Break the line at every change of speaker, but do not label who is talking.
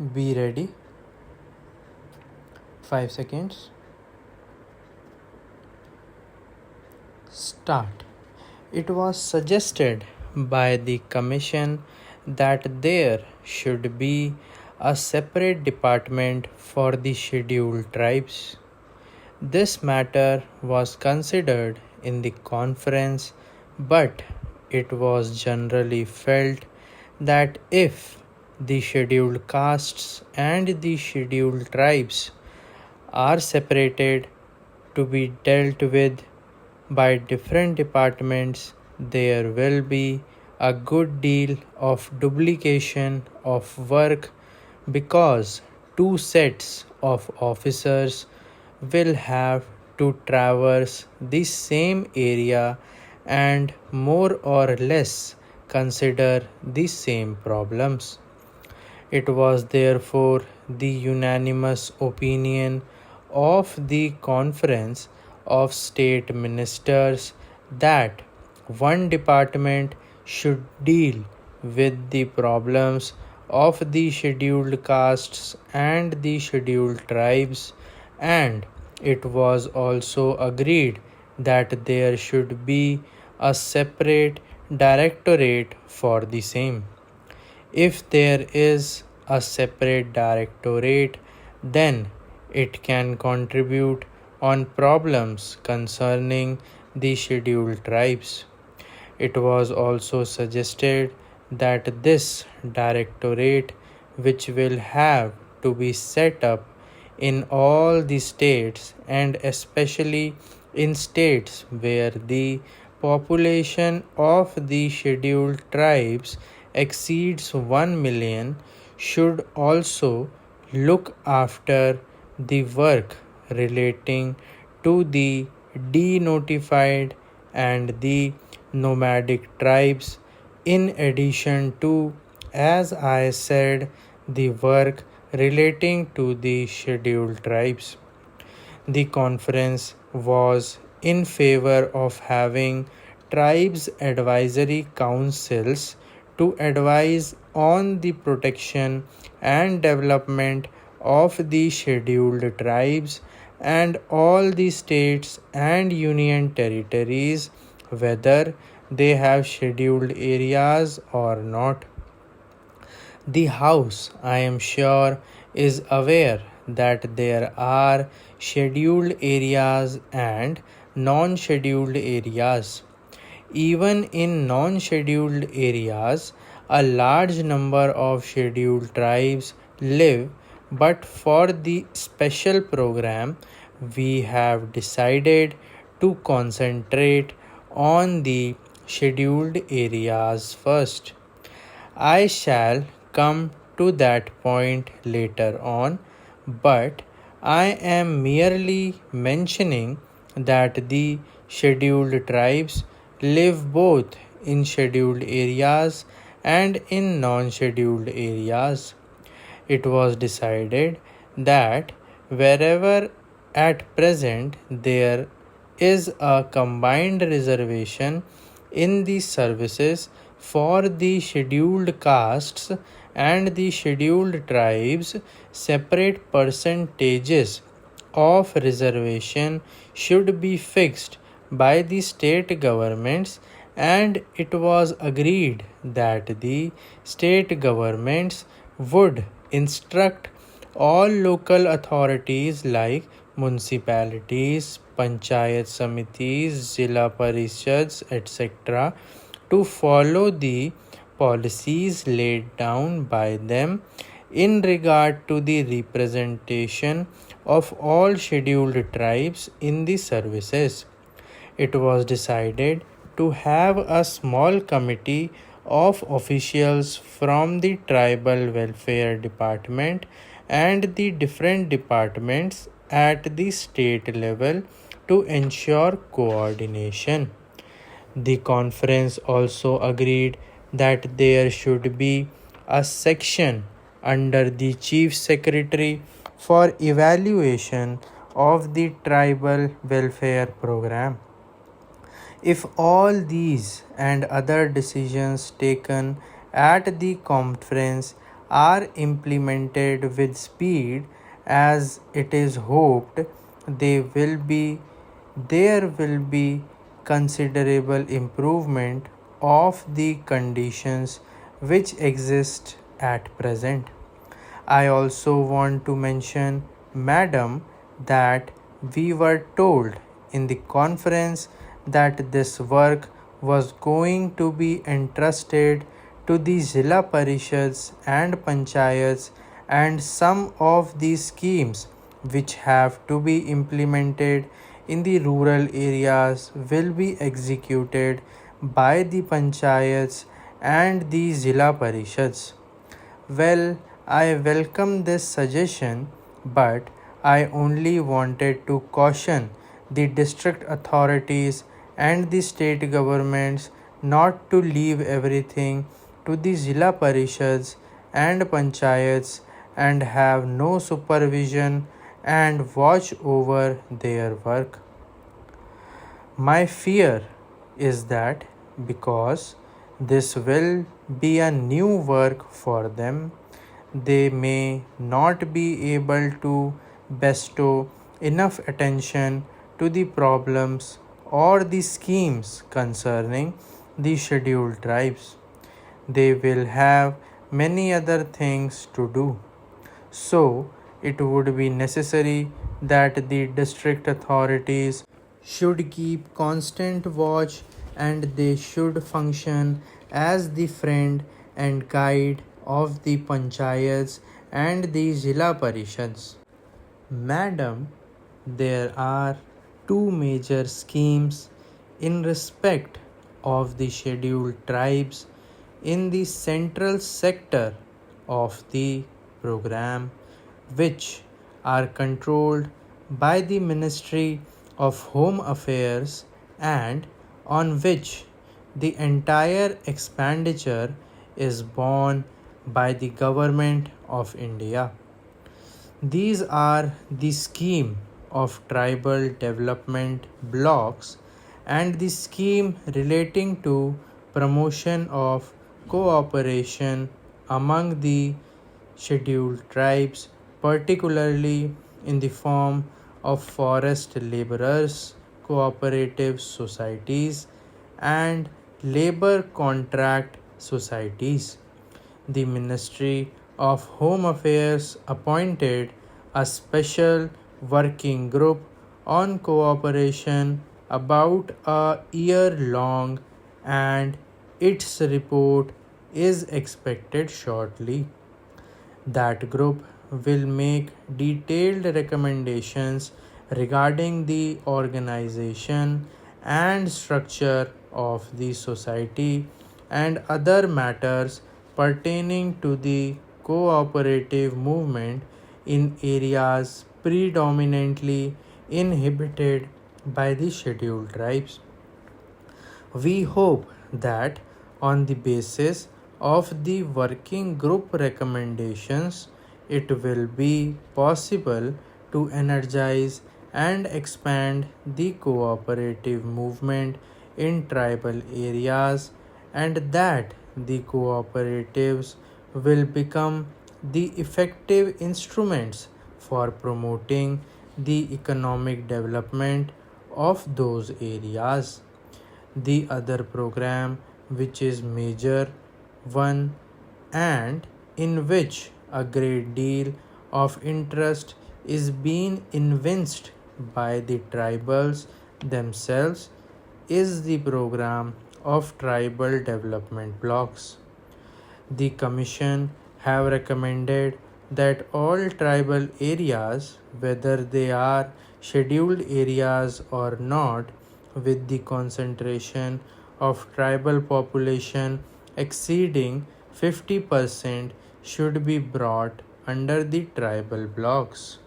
Be ready. 5 seconds. Start. It was suggested by the Commission that there should be a separate department for the scheduled tribes. This matter was considered in the conference, but it was generally felt that if the scheduled castes and the scheduled tribes are separated to be dealt with by different departments, there will be a good deal of duplication of work because two sets of officers will have to traverse the same area and more or less consider the same problems. It was therefore the unanimous opinion of the Conference of State Ministers that one department should deal with the problems of the scheduled castes and the scheduled tribes, and it was also agreed that there should be a separate directorate for the same. If there is a separate directorate, then it can contribute on problems concerning the scheduled tribes. It was also suggested that this directorate, which will have to be set up in all the states and especially in states where the population of the scheduled tribes exceeds 1 million, should also look after the work relating to the denotified and the nomadic tribes, in addition to, as I said, the work relating to the scheduled tribes. The conference was in favor of having tribes advisory councils to advise on the protection and development of the scheduled tribes and all the states and union territories, whether they have scheduled areas or not. The House, I am sure, is aware that there are scheduled areas and non scheduled areas. Even in non scheduled areas, a large number of scheduled tribes live, but for the special program, we have decided to concentrate on the scheduled areas first. I shall come to that point later on, but I am merely mentioning that the scheduled tribes live both in scheduled areas and in non scheduled areas. It was decided that wherever at present there is a combined reservation in the services for the scheduled castes and the scheduled tribes, separate percentages of reservation should be fixed by the state governments, and it was agreed that the state governments would instruct all local authorities like municipalities, panchayat samitis, zilla parishads, etc., to follow the policies laid down by them in regard to the representation of all scheduled tribes in the services. It was decided to have a small committee of officials from the tribal welfare department and the different departments at the state level to ensure coordination. The conference also agreed that there should be a section under the Chief Secretary for evaluation of the tribal welfare program. If all these and other decisions taken at the conference are implemented with speed, as it is hoped there will be considerable improvement of the conditions which exist at present. I also want to mention, Madam, that we were told in the conference that this work was going to be entrusted to the Zilla Parishads and Panchayats, and some of these schemes which have to be implemented in the rural areas will be executed by the Panchayats and the Zilla Parishads. Well, I welcome this suggestion, but I only wanted to caution the district authorities and the state governments not to leave everything to the Zilla Parishads and Panchayats and have no supervision and watch over their work. My fear is that because this will be a new work for them, they may not be able to bestow enough attention to the problems or the schemes concerning the scheduled tribes. They will have many other things to do. So, it would be necessary that the district authorities should keep constant watch, and they should function as the friend and guide of the panchayats and the Zilla Parishads. Madam, there are two major schemes in respect of the scheduled tribes in the central sector of the program, which are controlled by the Ministry of Home Affairs and on which the entire expenditure is borne by the Government of India. These are the scheme of tribal development blocks and the scheme relating to promotion of cooperation among the scheduled tribes, particularly in the form of forest laborers, cooperative societies, and labor contract societies. The Ministry of Home Affairs appointed a special working group on cooperation about a year long, and its report is expected shortly. That group will make detailed recommendations regarding the organization and structure of the society and other matters pertaining to the cooperative movement in areas predominantly inhabited by the scheduled tribes. We hope that on the basis of the working group recommendations, it will be possible to energize and expand the cooperative movement in tribal areas, and that the cooperatives will become the effective instruments for promoting the economic development of those areas. The other program, which is major one and in which a great deal of interest is being evinced by the tribals themselves, is the program of tribal development blocks. The Commission have recommended that all tribal areas, whether they are scheduled areas or not, with the concentration of tribal population exceeding 50%, should be brought under the tribal blocks.